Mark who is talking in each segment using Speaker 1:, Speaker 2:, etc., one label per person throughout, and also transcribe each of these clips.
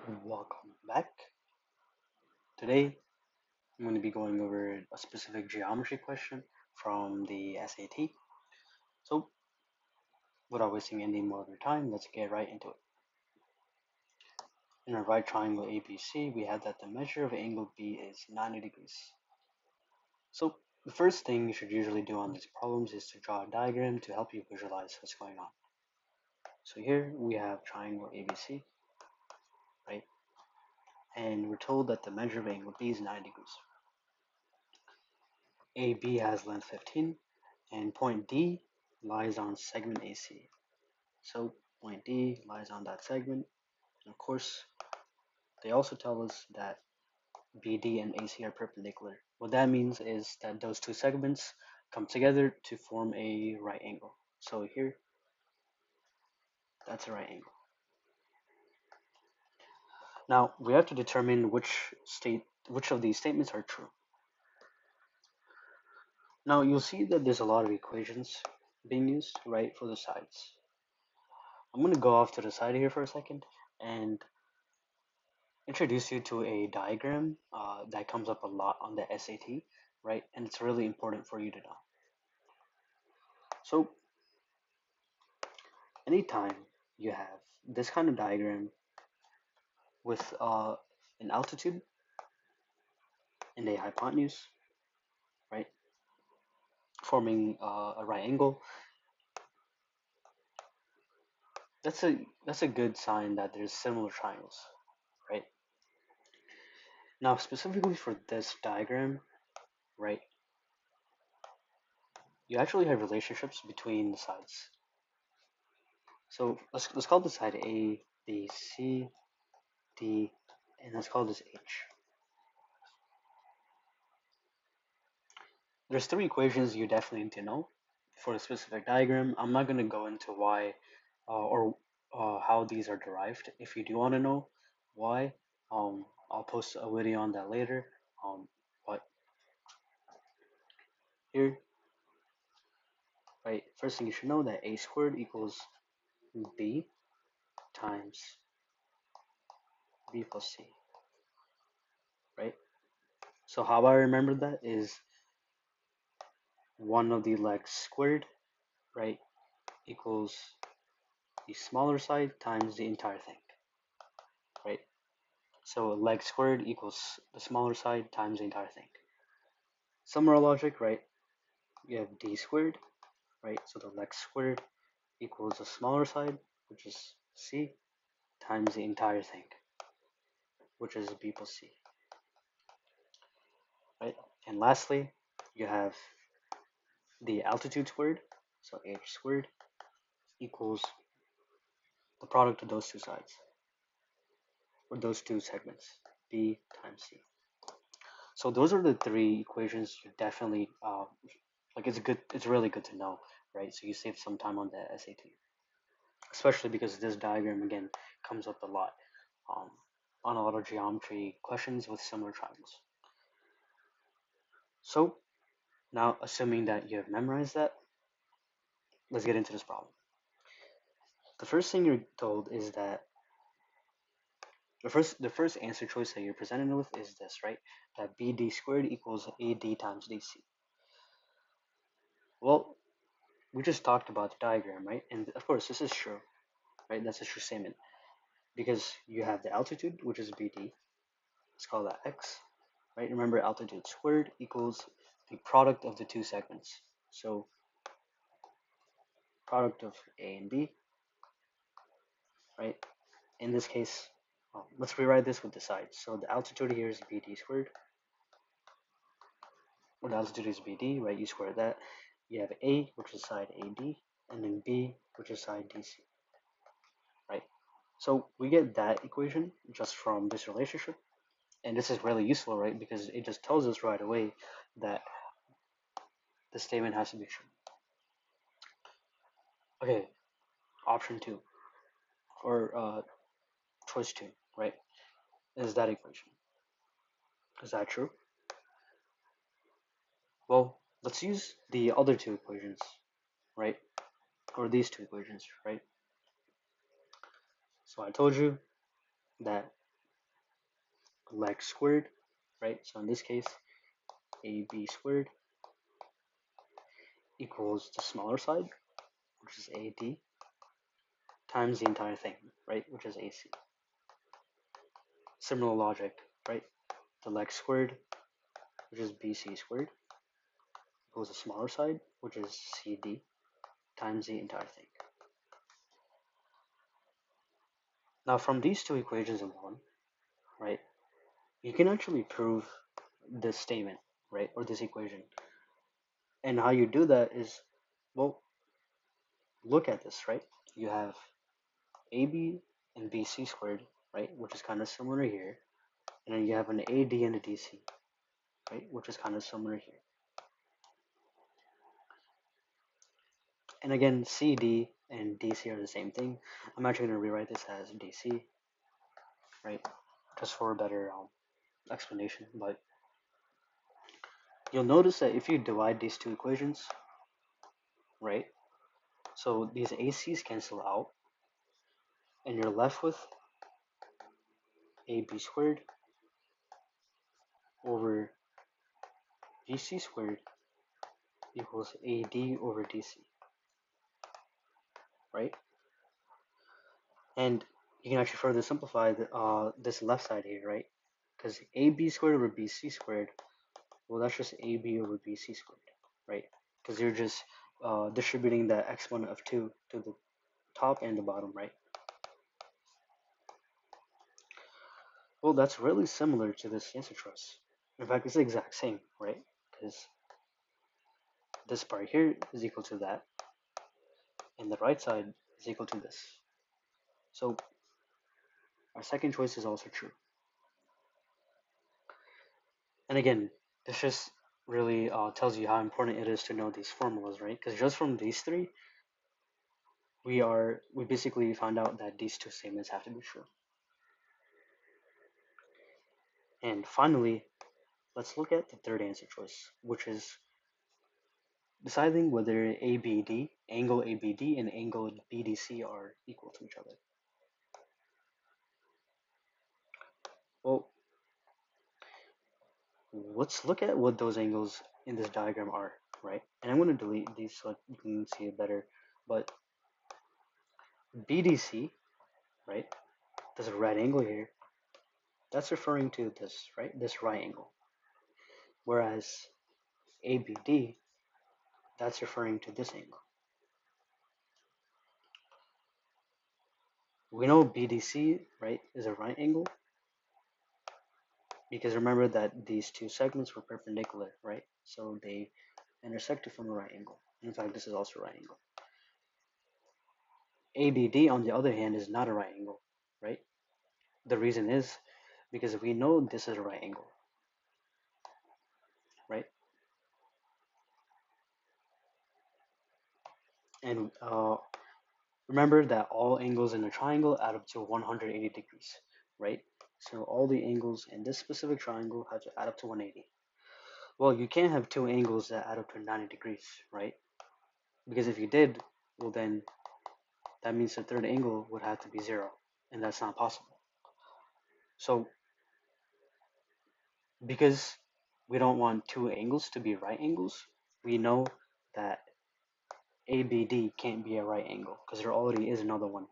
Speaker 1: Welcome back. Today, I'm going to be going over a specific geometry question from the SAT. So, without wasting any more of your time, let's get right into it. In our right triangle ABC, we have that the measure of angle B is 90 degrees. So, the first thing you should usually do on these problems is to draw a diagram to help you visualize what's going on. So here we have triangle ABC, right? And we're told that the measure of angle B is 90 degrees. AB has length 15, and point D lies on segment AC. So point D lies on that segment. And of course, they also tell us that BD and AC are perpendicular. What that means is that those two segments come together to form a right angle. So here, that's a right angle. Now we have to determine which of these statements are true. Now you'll see that there's a lot of equations being used, right, for the sides. I'm going to go off to the side here for a second and introduce you to a diagram that comes up a lot on the SAT, right? And it's really important for you to know. So, anytime you have this kind of diagram with an altitude and a hypotenuse, right, forming a right angle, that's a good sign that there's similar triangles, right? Now, specifically for this diagram, right, you actually have relationships between the sides. So let's call this side A, B, C, D, and let's call this H. There's three equations you definitely need to know for a specific diagram. I'm not going to go into why or how these are derived. If you do want to know why, I'll post a video on that later. But here, right, first thing you should know that a squared equals b times b plus c, right? So how I remember that is one of the legs squared, right, equals the smaller side times the entire thing, right? So leg squared equals the smaller side times the entire thing. Similar logic, right? You have d squared, right? So the leg squared equals the smaller side, which is c, times the entire thing, which is b plus c, right? And lastly, you have the altitude squared, so h squared equals the product of those two sides, or those two segments, b times c. So those are the three equations you definitely like. It's really good to know, right? So you save some time on the SAT, especially because this diagram again comes up a lot um, on a lot of geometry questions with similar triangles. So now, assuming that you have memorized that, let's get into this problem. The first thing you're told is that the first answer choice that you're presented with is this, right? That BD squared equals AD times DC. Well, we just talked about the diagram, right? And of course, this is true, right? That's a true statement because you have the altitude, which is BD. Let's call that X, right? Remember, altitude squared equals the product of the two segments. So product of A and B, right? In this case, let's rewrite this with the sides. So the altitude here is BD squared, or the altitude is BD, right? You square that. You have A, which is side AD, and then B, which is side DC, right? So we get that equation just from this relationship. And this is really useful, right? Because it just tells us right away that the statement has to be true. Okay, option two, or choice two, right? Is that equation. Is that true? Well, let's use the other two equations, right? Or these two equations, right? So I told you that leg squared, right? So in this case, AB squared equals the smaller side, which is AD, times the entire thing, right? Which is AC. Similar logic, right? The leg squared, which is BC squared, equals the smaller side, which is CD, times the entire thing. Now from these two equations alone, right, you can actually prove this statement, right, or this equation. And how you do that is, well, look at this, right? You have AB and BC squared, right, which is kind of similar here. And then you have an AD and a DC, right, which is kind of similar here. And again, CD and DC are the same thing. I'm actually going to rewrite this as DC, right, just for a better explanation. But you'll notice that if you divide these two equations, right, so these ACs cancel out, and you're left with AB squared over BC squared equals AD over DC, right? And you can actually further simplify this left side here, right? Because AB squared over BC squared, well, that's just AB over BC squared, right? Because you're just distributing the exponent of 2 to the top and the bottom, right? Well, that's really similar to this answer choice. In fact, it's the exact same, right? Because this part here is equal to that, and the right side is equal to this. So our second choice is also true. And again, this just really tells you how important it is to know these formulas, right? Because just from these three, we basically found out that these two statements have to be true. And finally, let's look at the third answer choice, which is deciding whether ABD, angle ABD, and angle BDC are equal to each other. Well, let's look at what those angles in this diagram are, right? And I'm going to delete these so you can see it better. But BDC, right, there's a right angle here. That's referring to this, right, this right angle. Whereas ABD, that's referring to this angle. We know BDC, right, is a right angle because remember that these two segments were perpendicular, right? So they intersected from a right angle. In fact, this is also a right angle. ABD, on the other hand, is not a right angle, right? The reason is because we know this is a right angle, right? And remember that all angles in a triangle add up to 180 degrees, right? So all the angles in this specific triangle have to add up to 180. Well, you can't have two angles that add up to 90 degrees, right? Because if you did, well then that means the third angle would have to be 0, and that's not possible. So because we don't want two angles to be right angles, we know that ABD can't be a right angle because there already is another one.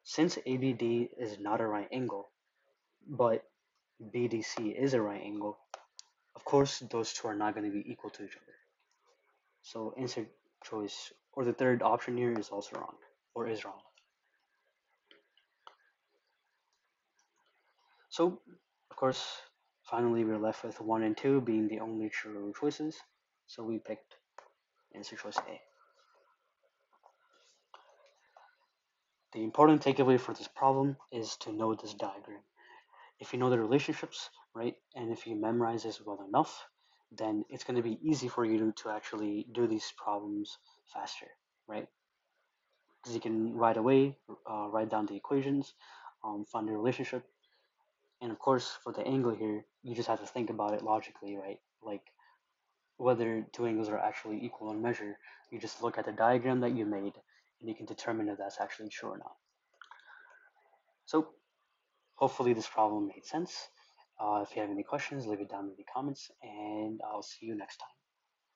Speaker 1: Since ABD is not a right angle, but BDC is a right angle, of course those two are not going to be equal to each other. So answer choice, or the third option here, is also wrong, or is wrong. So, of course, finally we're left with 1 and 2 being the only true choices, so we picked answer choice A. The important takeaway for this problem is to know this diagram. If you know the relationships, right, and if you memorize this well enough, then it's going to be easy for you to actually do these problems faster, right? Because you can right away write down the equations, find the relationship, and of course for the angle here, you just have to think about it logically, right? Like whether two angles are actually equal in measure, you just look at the diagram that you made, and you can determine if that's actually true or not. So Hopefully this problem made sense. If you have any questions, leave it down in the comments, and I'll see you next time.